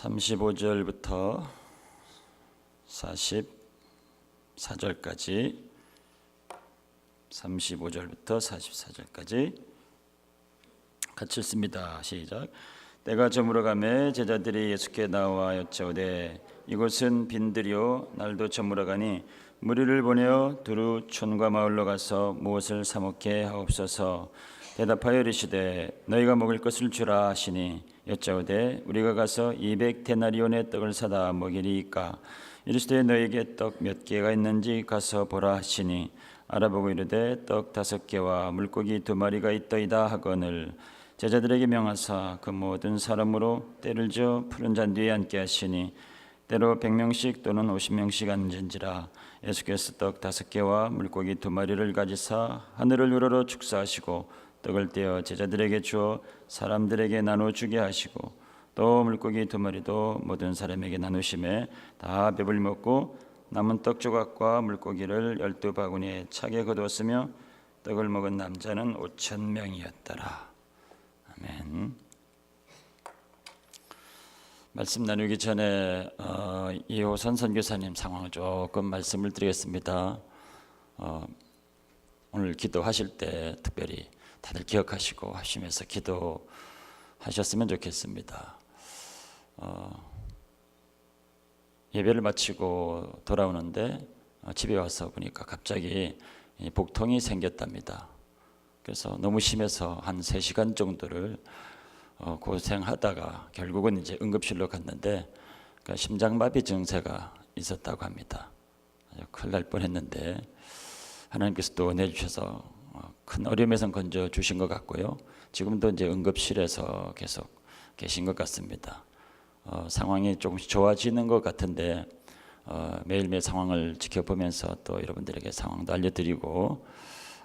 35절부터 44절까지 35절부터 44절까지 같이 읽습니다. 시작. 때가 저물어가매 제자들이 예수께 나와 여짜오되 이곳은 빈들이요 날도 저물어가니 무리를 보내어 두루 촌과 마을로 가서 무엇을 사 먹게 하옵소서. 대답하여 이르시되 너희가 먹을 것을 주라 하시니 여짜오되 우리가 가서 200데나리온의 떡을 사다 먹이리이까. 이르시되 너희에게 떡 몇 개가 있는지 가서 보라 하시니 알아보고 이르되 떡 5개와 물고기 2마리가 있더이다 하거늘. 제자들에게 명하사 그 모든 사람으로 때를 지어 푸른 잔디에 앉게 하시니 때로 100명씩 또는 50명씩 앉은지라. 예수께서 떡 5개와 물고기 2마리를 가지사 하늘을 우러러 축사하시고 떡을 떼어 제자들에게 주어 사람들에게 나눠 주게 하시고 또 물고기 2마리도 모든 사람에게 나누심에 다 배불리 먹고 남은 떡 조각과 물고기를 12바구니에 차게 거두었으며 떡을 먹은 남자는 5,000명이었더라. 아멘. 말씀 나누기 전에 이호선 선교사님 상황을 조금 말씀을 드리겠습니다. 오늘 기도하실 때 특별히 다들 기억하시고 하시면서 기도하셨으면 좋겠습니다. 예배를 마치고 돌아오는데 집에 와서 보니까 갑자기 복통이 생겼답니다. 그래서 너무 심해서 한 3시간 정도를 고생하다가 결국은 이제 응급실로 갔는데 그러니까 심장마비 증세가 있었다고 합니다. 큰일 날 뻔했는데 하나님께서 또 내주셔서 큰 어려움에서 건져 주신 것 같고요. 지금도 이제 응급실에서 계속 계신 것 같습니다. 상황이 조금씩 좋아지는 것 같은데 매일매일 상황을 지켜보면서 또 여러분들에게 상황도 알려드리고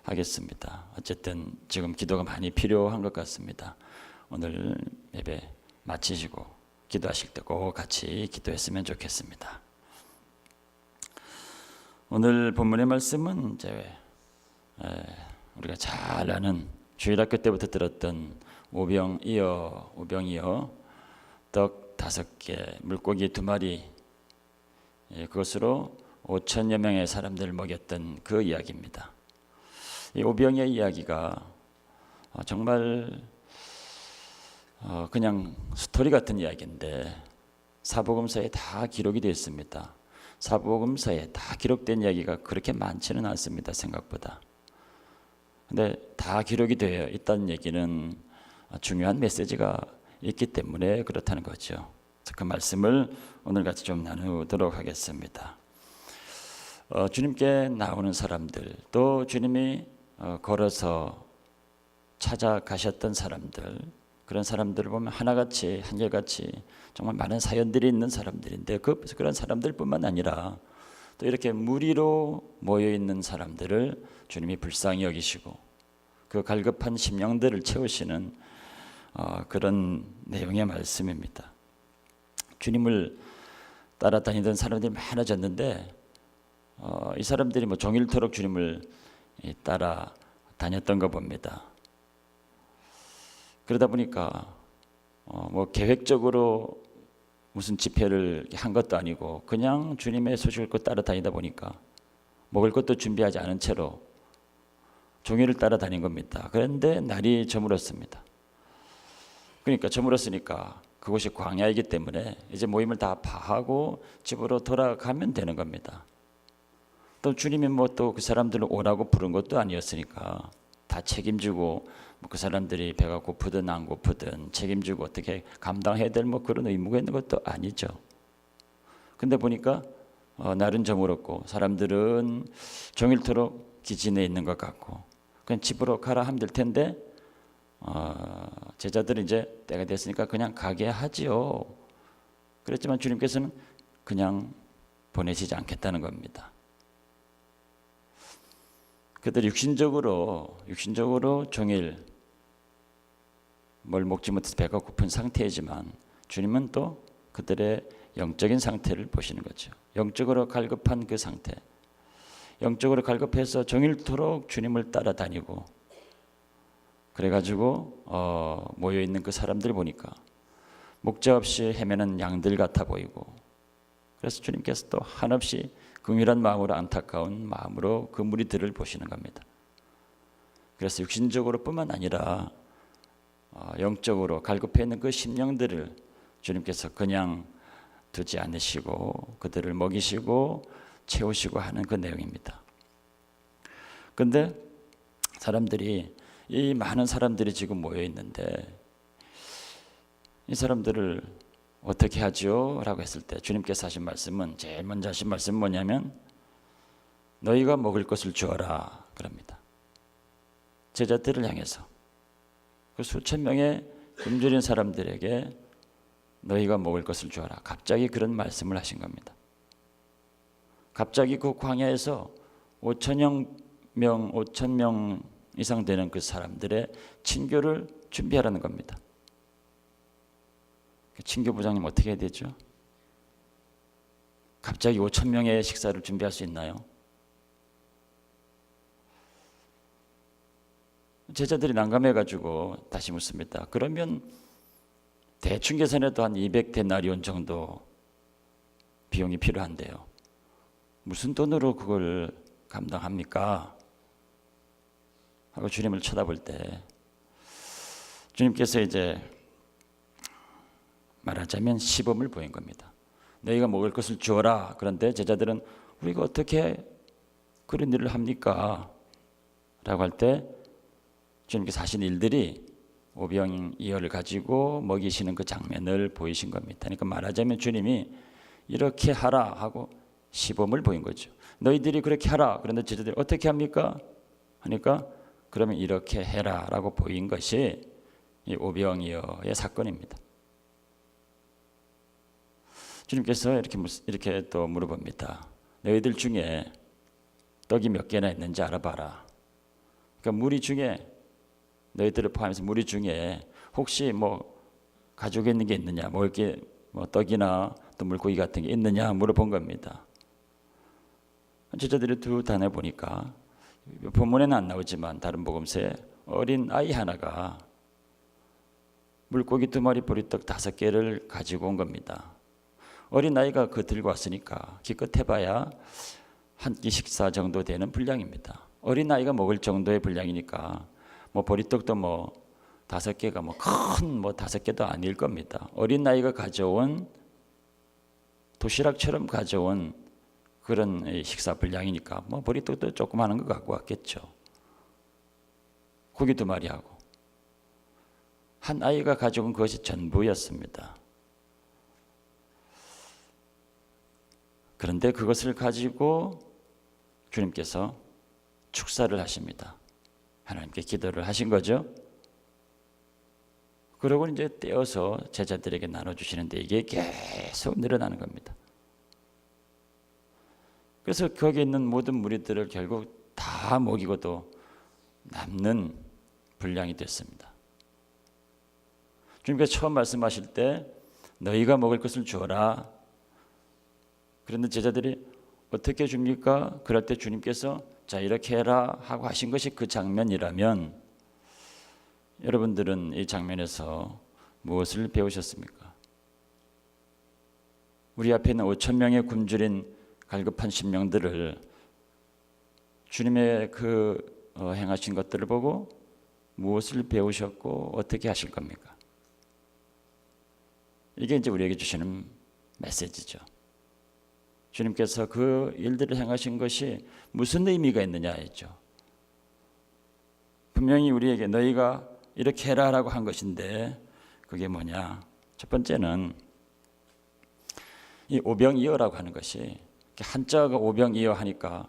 하겠습니다. 어쨌든 지금 기도가 많이 필요한 것 같습니다. 오늘 예배 마치시고 기도하실 때 꼭 같이 기도했으면 좋겠습니다. 오늘 본문의 말씀은 이제 우리가 잘 아는 주일학교 때부터 들었던 오병이어 떡 5개 물고기 2마리 그것으로 5,000여 명의 사람들을 먹였던 그 이야기입니다. 이 오병이어 이야기가 정말 그냥 스토리 같은 이야기인데 사복음서에 다 기록이 되어 있습니다. 사복음서에 다 기록된 이야기가 그렇게 많지는 않습니다. 생각보다. 근데 다 기록이 되어 있다는 얘기는 중요한 메시지가 있기 때문에 그렇다는 거죠. 그 말씀을 오늘 같이 좀 나누도록 하겠습니다. 주님께 나오는 사람들, 또 주님이 걸어서 찾아가셨던 사람들, 그런 사람들을 보면 하나같이 한결같이 정말 많은 사연들이 있는 사람들인데 그런 사람들뿐만 아니라 또 이렇게 무리로 모여있는 사람들을 주님이 불쌍히 여기시고 그 갈급한 심령들을 채우시는 그런 내용의 말씀입니다. 주님을 따라다니던 사람들이 많아졌는데 이 사람들이 종일토록 주님을 따라다녔던 거 봅니다. 그러다 보니까 계획적으로 무슨 집회를 한 것도 아니고 그냥 주님의 소식을 따라다니다 보니까 먹을 것도 준비하지 않은 채로 종일을 따라다닌 겁니다. 그런데 날이 저물었습니다. 그러니까 저물었으니까 그곳이 광야이기 때문에 이제 모임을 다 파하고 집으로 돌아가면 되는 겁니다. 또 주님이 또 그 사람들을 오라고 부른 것도 아니었으니까 다 책임지고 그 사람들이 배가 고프든 안 고프든 책임지고 어떻게 감당해야 될 그런 의무가 있는 것도 아니죠. 근데 보니까 날은 저물었고 사람들은 종일토록 기진해 있는 것 같고 그냥 집으로 가라 하면 될 텐데 제자들은 이제 때가 됐으니까 그냥 가게 하지요. 그랬지만 주님께서는 그냥 보내시지 않겠다는 겁니다. 그들이 육신적으로 종일 뭘 먹지 못해서 배가 고픈 상태이지만 주님은 또 그들의 영적인 상태를 보시는 거죠. 영적으로 갈급한 그 상태, 영적으로 갈급해서 종일토록 주님을 따라다니고 그래가지고 모여있는 그 사람들 보니까 목자 없이 헤매는 양들 같아 보이고, 그래서 주님께서 또 한없이 긍휼한 마음으로, 안타까운 마음으로 그 무리들을 보시는 겁니다. 그래서 육신적으로 뿐만 아니라 영적으로 갈급해 있는 그 심령들을 주님께서 그냥 두지 않으시고 그들을 먹이시고 채우시고 하는 그 내용입니다. 그런데 이 많은 사람들이 지금 모여 있는데 이 사람들을 어떻게 하죠? 라고 했을 때 주님께서 하신 말씀은, 제일 먼저 하신 말씀은 뭐냐면 너희가 먹을 것을 주어라 그럽니다. 제자들을 향해서 그 수천 명의 굶주린 사람들에게 너희가 먹을 것을 주어라. 갑자기 그런 말씀을 하신 겁니다. 갑자기 그 광야에서 5천 명 이상 되는 그 사람들의 친교를 준비하라는 겁니다. 친교 부장님 어떻게 해야 되죠? 갑자기 5천 명의 식사를 준비할 수 있나요? 제자들이 난감해가지고 다시 묻습니다. 그러면 대충 계산해도 한 200데나리온 정도 비용이 필요한데요. 무슨 돈으로 그걸 감당합니까? 하고 주님을 쳐다볼 때 주님께서 이제 말하자면 시범을 보인 겁니다. 너희가 먹을 것을 주어라. 그런데 제자들은 우리가 어떻게 그런 일을 합니까? 라고 할 때 주님께서 하신 일들이 오병이어를 가지고 먹이시는 그 장면을 보이신 겁니다. 그러니까 말하자면 주님이 이렇게 하라 하고 시범을 보인 거죠. 너희들이 그렇게 하라. 그런데 제자들이 어떻게 합니까? 하니까 그러면 이렇게 해라 라고 보인 것이 이 오병이어의 사건입니다. 주님께서 이렇게 또 물어봅니다. 너희들 중에 떡이 몇 개나 있는지 알아봐라. 그러니까 무리 중에, 너희들을 포함해서 무리 중에 혹시 가지고 있는 게 있느냐, 먹을 게 떡이나 또 물고기 같은 게 있느냐 물어본 겁니다. 제자들이 두 단에 보니까 본문에는 안 나오지만 다른 복음서에 어린 아이 하나가 물고기 2마리, 보리떡 5개를 가지고 온 겁니다. 어린 아이가 그거 들고 왔으니까 기껏 해봐야 한 끼 식사 정도 되는 분량입니다. 어린 아이가 먹을 정도의 분량이니까 보리떡도 5개가 큰 5개도 아닐 겁니다. 어린 아이가 가져온 도시락처럼 가져온 그런 식사 분량이니까 보리떡도 조금 하는 거 갖고 왔겠죠. 고기 2마리하고 한 아이가 가져온 그것이 전부였습니다. 그런데 그것을 가지고 주님께서 축사를 하십니다. 하나님께 기도를 하신 거죠. 그러고 이제 떼어서 제자들에게 나눠주시는데 이게 계속 늘어나는 겁니다. 그래서 거기에 있는 모든 무리들을 결국 다 먹이고도 남는 분량이 됐습니다. 주님께서 처음 말씀하실 때 너희가 먹을 것을 주어라. 그런데 제자들이 어떻게 줍니까? 그럴 때 주님께서 자 이렇게 해라 하고 하신 것이 그 장면이라면 여러분들은 이 장면에서 무엇을 배우셨습니까? 우리 앞에 있는 5천 명의 굶주린 갈급한 심령들을 주님의 그 행하신 것들을 보고 무엇을 배우셨고 어떻게 하실 겁니까? 이게 이제 우리에게 주시는 메시지죠. 주님께서 그 일들을 행하신 것이 무슨 의미가 있느냐 했죠. 분명히 우리에게 너희가 이렇게 해라라고 한 것인데 그게 뭐냐? 첫 번째는 이 오병이어라고 하는 것이 한자가 오병이어 하니까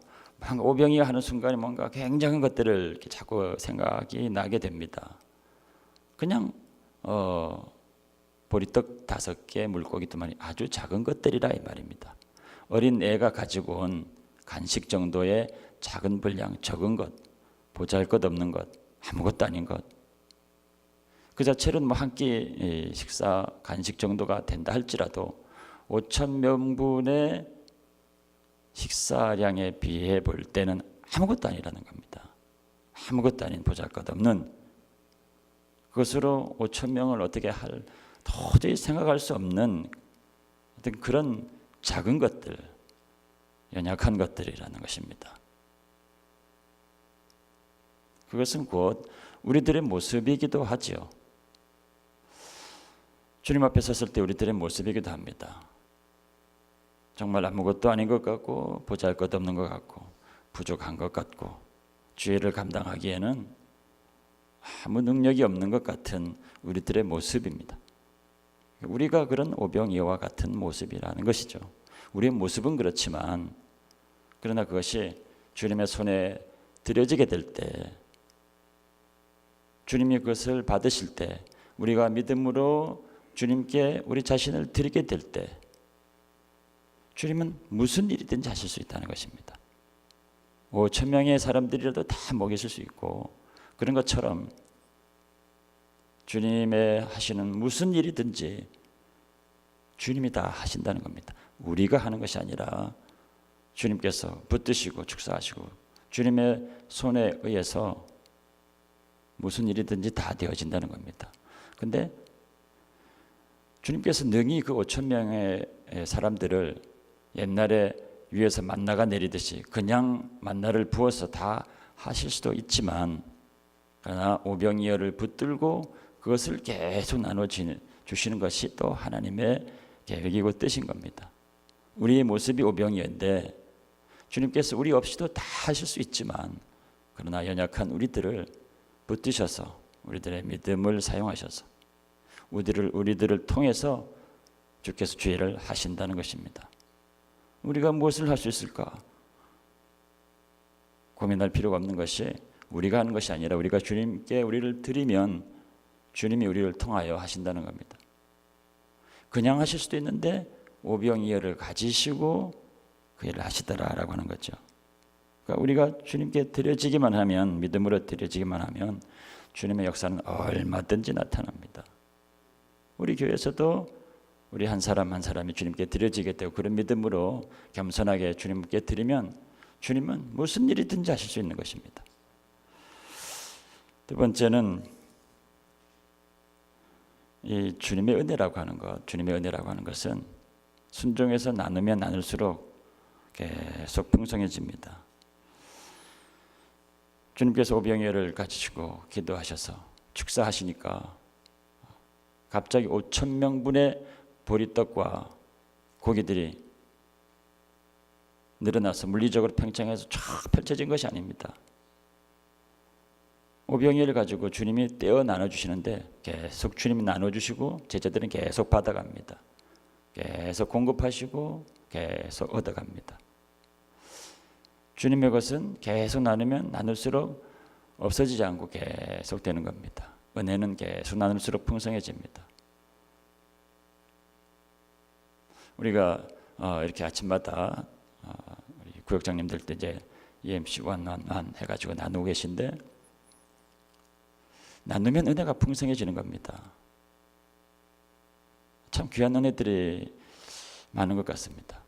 오병이어 하는 순간에 뭔가 굉장한 것들을 이렇게 자꾸 생각이 나게 됩니다. 그냥 보리떡 5개, 물고기 2마리 아주 작은 것들이라 이 말입니다. 어린 애가 가지고 온 간식 정도의 작은 분량, 적은 것, 보잘것없는 것, 아무것도 아닌 것. 그 자체는 한 끼 식사 간식 정도가 된다 할지라도 5천 명분의 식사량에 비해 볼 때는 아무것도 아니라는 겁니다. 아무것도 아닌 보잘것없는 그것으로 5천 명을 어떻게 도저히 생각할 수 없는 어떤 그런 작은 것들, 연약한 것들이라는 것입니다. 그것은 곧 우리들의 모습이기도 하지요. 주님 앞에 섰을 때 우리들의 모습이기도 합니다. 정말 아무것도 아닌 것 같고 보잘것없는 것 같고 부족한 것 같고 주의를 감당하기에는 아무 능력이 없는 것 같은 우리들의 모습입니다. 우리가 그런 오병이어와 같은 모습이라는 것이죠. 우리의 모습은 그렇지만 그러나 그것이 주님의 손에 드려지게 될 때, 주님이 그것을 받으실 때, 우리가 믿음으로 주님께 우리 자신을 드리게 될 때 주님은 무슨 일이든지 하실 수 있다는 것입니다. 5천 명의 사람들이라도 다 먹이실 수 있고 그런 것처럼 주님의 하시는 무슨 일이든지 주님이 다 하신다는 겁니다. 우리가 하는 것이 아니라 주님께서 붙드시고 축사하시고 주님의 손에 의해서 무슨 일이든지 다 되어진다는 겁니다. 근데 주님께서 능히 그 5천 명의 사람들을 옛날에 위에서 만나가 내리듯이 그냥 만나를 부어서 다 하실 수도 있지만, 그러나 오병이어를 붙들고 그것을 계속 나눠 주시는 것이 또 하나님의 계획이고 뜻인 겁니다. 우리의 모습이 오병이어인데 주님께서 우리 없이도 다 하실 수 있지만, 그러나 연약한 우리들을 붙드셔서 우리들의 믿음을 사용하셔서 우리들을 통해서 주께서 주의를 하신다는 것입니다. 우리가 무엇을 할 수 있을까? 고민할 필요가 없는 것이 우리가 하는 것이 아니라 우리가 주님께 우리를 드리면 주님이 우리를 통하여 하신다는 겁니다. 그냥 하실 수도 있는데 오병이어를 가지시고 그 일을 하시더라라고 하는 거죠. 그러니까 우리가 주님께 드려지기만 하면, 믿음으로 드려지기만 하면 주님의 역사는 얼마든지 나타납니다. 우리 교회에서도 우리 한 사람 한 사람이 주님께 드려지게 되고 그런 믿음으로 겸손하게 주님께 드리면 주님은 무슨 일이든지 하실 수 있는 것입니다. 두 번째는 이 주님의 은혜라고 하는 것, 주님의 은혜라고 하는 것은 순종해서 나누면 나눌수록 계속 풍성해집니다. 주님께서 오병이어를 가지시고 기도하셔서 축사하시니까 갑자기 5천 명분의 보리떡과 고기들이 늘어나서 물리적으로 팽창해서 쫙 펼쳐진 것이 아닙니다. 오병이어를 가지고 주님이 떼어 나눠주시는데 계속 주님이 나눠주시고 제자들은 계속 받아갑니다. 계속 공급하시고 계속 얻어갑니다. 주님의 것은 계속 나누면 나눌수록 없어지지 않고 계속 되는 겁니다. 은혜는 계속 나눌수록 풍성해집니다. 우리가 이렇게 아침마다 우리 구역장님들도 이제 EMC 1 해가지고 나누고 계신데, 나누면 은혜가 풍성해지는 겁니다. 참 귀한 은혜들이 많은 것 같습니다.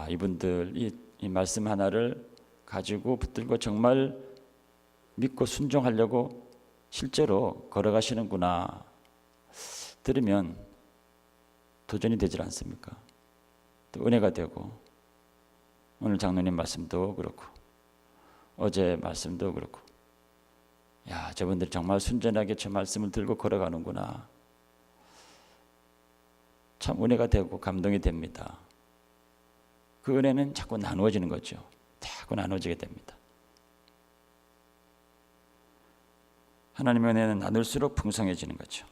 이분들 이 말씀 하나를 가지고 붙들고 정말 믿고 순종하려고 실제로 걸어가시는구나 들으면 도전이 되질 않습니까? 또 은혜가 되고, 오늘 장로님 말씀도 그렇고 어제 말씀도 그렇고, 야, 저분들 정말 순전하게 저 말씀을 들고 걸어가는구나. 참 은혜가 되고 감동이 됩니다. 그 은혜는 자꾸 나누어지는 거죠. 자꾸 나누어지게 됩니다. 하나님의 은혜는 나눌수록 풍성해지는 거죠.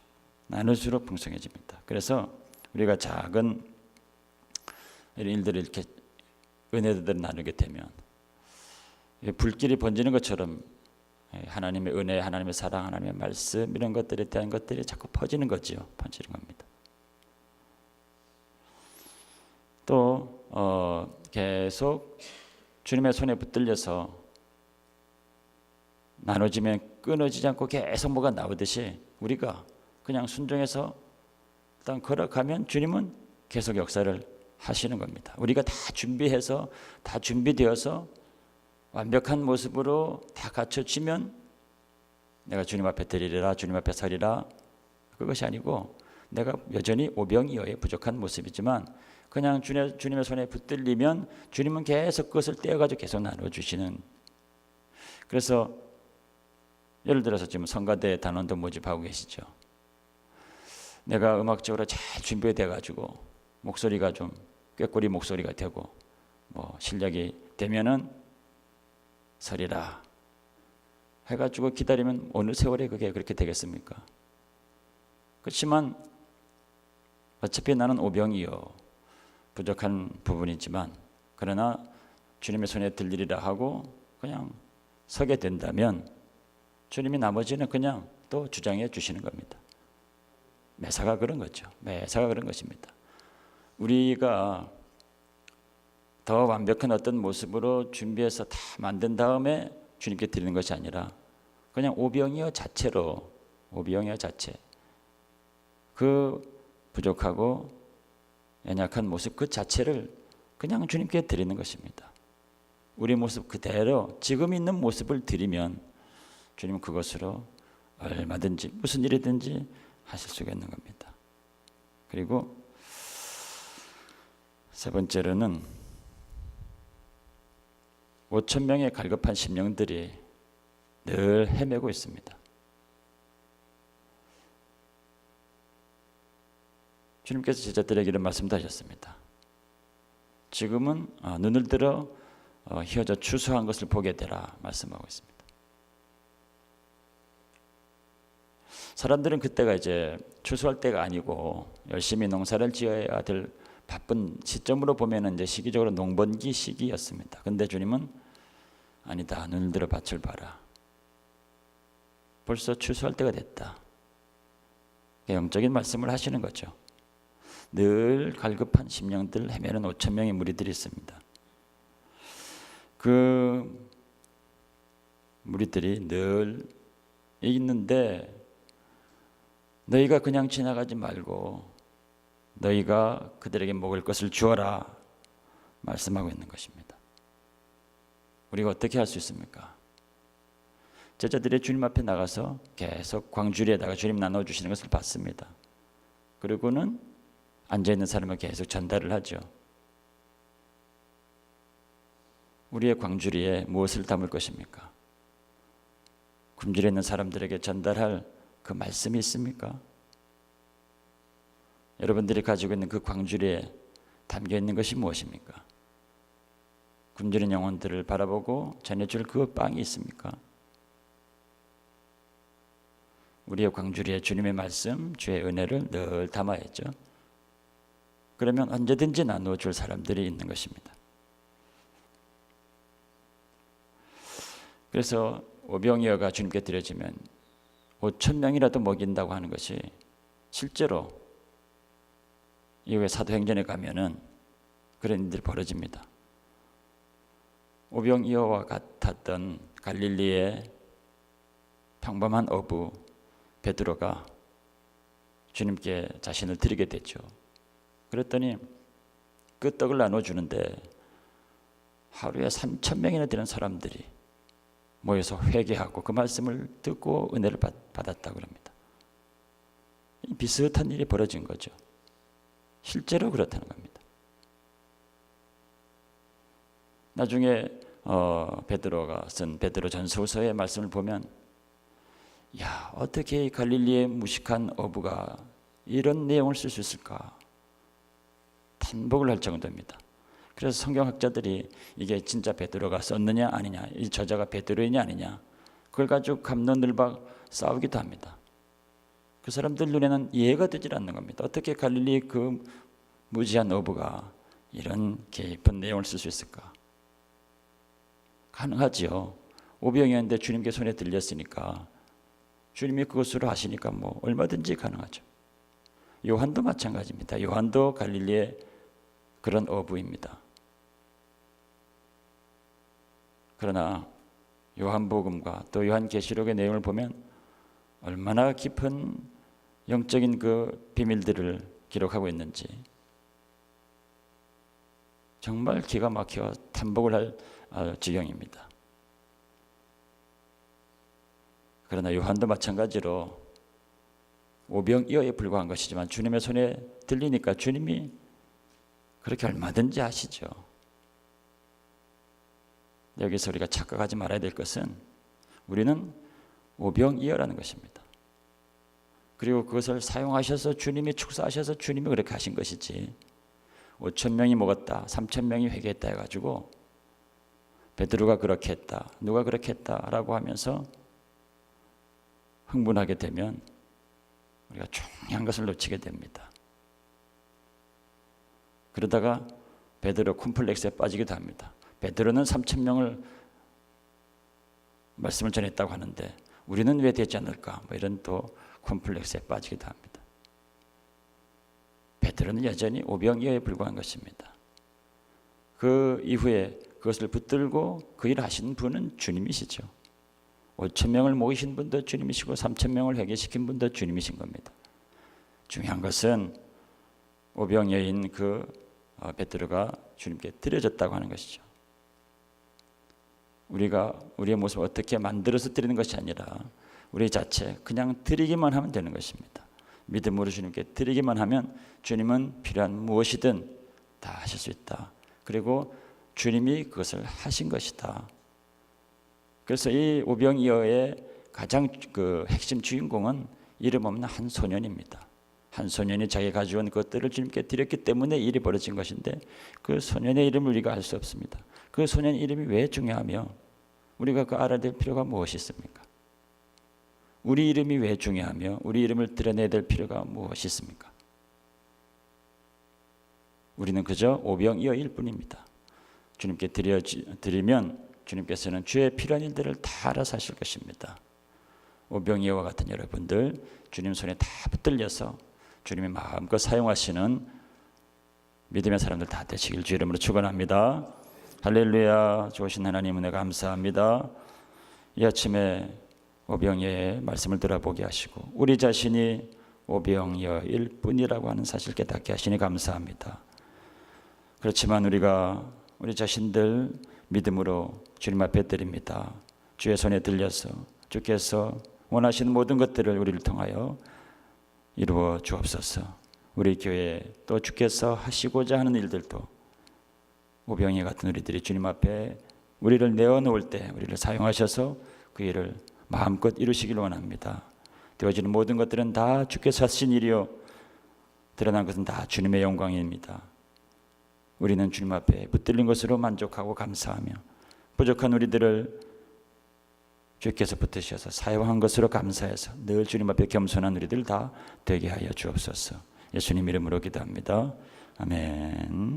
나눌수록 풍성해집니다. 그래서 우리가 작은 이런 일들을 이렇게 은혜들을 나누게 되면 불길이 번지는 것처럼 하나님의 은혜, 하나님의 사랑, 하나님의 말씀 이런 것들에 대한 것들이 자꾸 퍼지는 거지요. 퍼지는 겁니다. 또 계속 주님의 손에 붙들려서 나눠지면 끊어지지 않고 계속 뭐가 나오듯이 우리가 그냥 순종해서 일단 걸어가면 주님은 계속 역사를 하시는 겁니다. 우리가 다 준비해서 다 준비되어서 완벽한 모습으로 다 갖춰지면 내가 주님 앞에 드리리라, 주님 앞에 서리라, 그것이 아니고 내가 여전히 오병이어의 부족한 모습이지만 그냥 주님의 손에 붙들리면 주님은 계속 그것을 떼어가지고 계속 나눠주시는. 그래서 예를 들어서 지금 성가대 단원도 모집하고 계시죠. 내가 음악적으로 잘 준비돼가지고 목소리가 좀 꾀꼬리 목소리가 되고 뭐 실력이 되면은 서리라 해가지고 기다리면 어느 세월에 그게 그렇게 되겠습니까? 그렇지만 어차피 나는 오병이요 부족한 부분이지만 그러나 주님의 손에 들리리라 하고 그냥 서게 된다면 주님이 나머지는 그냥 또 주장해 주시는 겁니다. 매사가 그런 거죠. 매사가 그런 것입니다. 우리가 더 완벽한 어떤 모습으로 준비해서 다 만든 다음에 주님께 드리는 것이 아니라 그냥 오병이어 자체로 오병이어 자체 그 부족하고 연약한 모습 그 자체를 그냥 주님께 드리는 것입니다. 우리 모습 그대로 지금 있는 모습을 드리면 주님은 그것으로 얼마든지 무슨 일이든지 하실 수가 있는 겁니다. 그리고 세 번째로는 5,000명의 갈급한 심령들이 늘 헤매고 있습니다. 주님께서 제자들에게 이런 말씀도 하셨습니다. 지금은 눈을 들어 휘어져 추수한 것을 보게 되라 말씀하고 있습니다. 사람들은 그때가 이제 추수할 때가 아니고 열심히 농사를 지어야 될 바쁜 시점으로 보면은 이제 시기적으로 농번기 시기였습니다. 근데 주님은 아니다. 눈을 들어 밭을 봐라. 벌써 추수할 때가 됐다. 영적인 말씀을 하시는 거죠. 늘 갈급한 심령들 헤매는 5,000명의 무리들이 있습니다. 그 무리들이 늘 있는데 너희가 그냥 지나가지 말고 너희가 그들에게 먹을 것을 주어라 말씀하고 있는 것입니다. 우리가 어떻게 할 수 있습니까? 제자들이 주님 앞에 나가서 계속 광주리에다가 주님 나눠주시는 것을 봤습니다. 그리고는 앉아있는 사람을 계속 전달을 하죠. 우리의 광주리에 무엇을 담을 것입니까? 굶주려 있는 사람들에게 전달할 그 말씀이 있습니까? 여러분들이 가지고 있는 그 광주리에 담겨 있는 것이 무엇입니까? 굶주린 영혼들을 바라보고 전해줄 그 빵이 있습니까? 우리의 광주리에 주님의 말씀, 주의 은혜를 늘 담아야죠. 그러면 언제든지 나누어줄 사람들이 있는 것입니다. 그래서 오병이어가 주님께 드려지면 5,000명이라도 먹인다고 하는 것이 실제로 이후에 사도행전에 가면은 그런 일들이 벌어집니다. 오병이어와 같았던 갈릴리의 평범한 어부 베드로가 주님께 자신을 드리게 됐죠. 그랬더니 그 떡을 나눠주는데 하루에 3,000명이나 되는 사람들이 모여서 회개하고 그 말씀을 듣고 은혜를 받았다고 합니다. 비슷한 일이 벌어진 거죠. 실제로 그렇다는 겁니다. 나중에 베드로가 쓴 베드로 전서서의 말씀을 보면 야, 어떻게 갈릴리의 무식한 어부가 이런 내용을 쓸 수 있을까? 탄복을 할 정도입니다. 그래서 성경학자들이 이게 진짜 베드로가 썼느냐 아니냐, 이 저자가 베드로이냐 아니냐, 그걸 가지고 갑론을박 싸우기도 합니다. 그 사람들 눈에는 이해가 되질 않는 겁니다. 어떻게 갈릴리 그 무지한 어부가 이런 깊은 내용을 쓸 수 있을까? 가능하지요. 오병이었는데 주님께 손에 들렸으니까 주님이 그것으로 하시니까 뭐 얼마든지 가능하죠. 요한도 마찬가지입니다. 요한도 갈릴리의 그런 어부입니다. 그러나 요한복음과 또 요한계시록의 내용을 보면 얼마나 깊은 영적인 그 비밀들을 기록하고 있는지 정말 기가 막혀 탄복을 할 지경입니다. 그러나 요한도 마찬가지로 오병이어에 불과한 것이지만 주님의 손에 들리니까 주님이 그렇게 얼마든지 하시죠. 여기서 우리가 착각하지 말아야 될 것은 우리는 오병이어라는 것입니다. 그리고 그것을 사용하셔서 주님이 축사하셔서 주님이 그렇게 하신 것이지 5,000명이 먹었다 3,000명이 회개했다 해가지고 베드로가 그렇게 했다 누가 그렇게 했다라고 하면서 흥분하게 되면 우리가 중요한 것을 놓치게 됩니다. 그러다가 베드로 콤플렉스에 빠지기도 합니다. 베드로는 3,000명을 말씀을 전했다고 하는데 우리는 왜 되지 않을까? 뭐 이런 또 콤플렉스에 빠지기도 합니다. 베드로는 여전히 오병이어에 불과한 것입니다. 그 이후에 그것을 붙들고 그 일을 하시는 분은 주님이시죠. 5,000명을 모이신 분도 주님이시고 3,000명을 회개시킨 분도 주님이신 겁니다. 중요한 것은 오병이어인 그 베드로가 주님께 드려졌다고 하는 것이죠. 우리가 우리의 모습을 어떻게 만들어서 드리는 것이 아니라 우리 자체 그냥 드리기만 하면 되는 것입니다. 믿음으로 주님께 드리기만 하면 주님은 필요한 무엇이든 다 하실 수 있다. 그리고 주님이 그것을 하신 것이다. 그래서 이 오병이어의 가장 그 핵심 주인공은 이름 없는 한 소년입니다. 한 소년이 자기가 가져온 것들을 주님께 드렸기 때문에 일이 벌어진 것인데 그 소년의 이름을 우리가 알 수 없습니다. 그 소년 이름이 왜 중요하며 우리가 그 알아야 될 필요가 무엇이 있습니까? 우리 이름이 왜 중요하며 우리 이름을 드러내야 될 필요가 무엇이 있습니까? 우리는 그저 오병이어일 뿐입니다. 주님께 드리면 주님께서는 주의 필요한 일들을 다 알아서 하실 것입니다. 오병이어와 같은 여러분들 주님 손에 다 붙들려서 주님이 마음껏 사용하시는 믿음의 사람들 다 되시길 주 이름으로 축원합니다. 할렐루야. 좋으신 하나님 은혜 감사합니다. 이 아침에 오병이어의 말씀을 들어보게 하시고 우리 자신이 오병이어일 뿐이라고 하는 사실 깨닫게 하시니 감사합니다. 그렇지만 우리가 우리 자신들 믿음으로 주님 앞에 드립니다. 주의 손에 들려서 주께서 원하시는 모든 것들을 우리를 통하여 이루어 주옵소서. 우리 교회 또 주께서 하시고자 하는 일들도 오병이어 같은 우리들이 주님 앞에 우리를 내어놓을 때 우리를 사용하셔서 그 일을 마음껏 이루시길 원합니다. 되어지는 모든 것들은 다 주께서 하신 일이요 드러난 것은 다 주님의 영광입니다. 우리는 주님 앞에 붙들린 것으로 만족하고 감사하며 부족한 우리들을 주께서 붙드셔서 사용한 것으로 감사해서 늘 주님 앞에 겸손한 우리들 다 되게 하여 주옵소서. 예수님 이름으로 기도합니다. 아멘.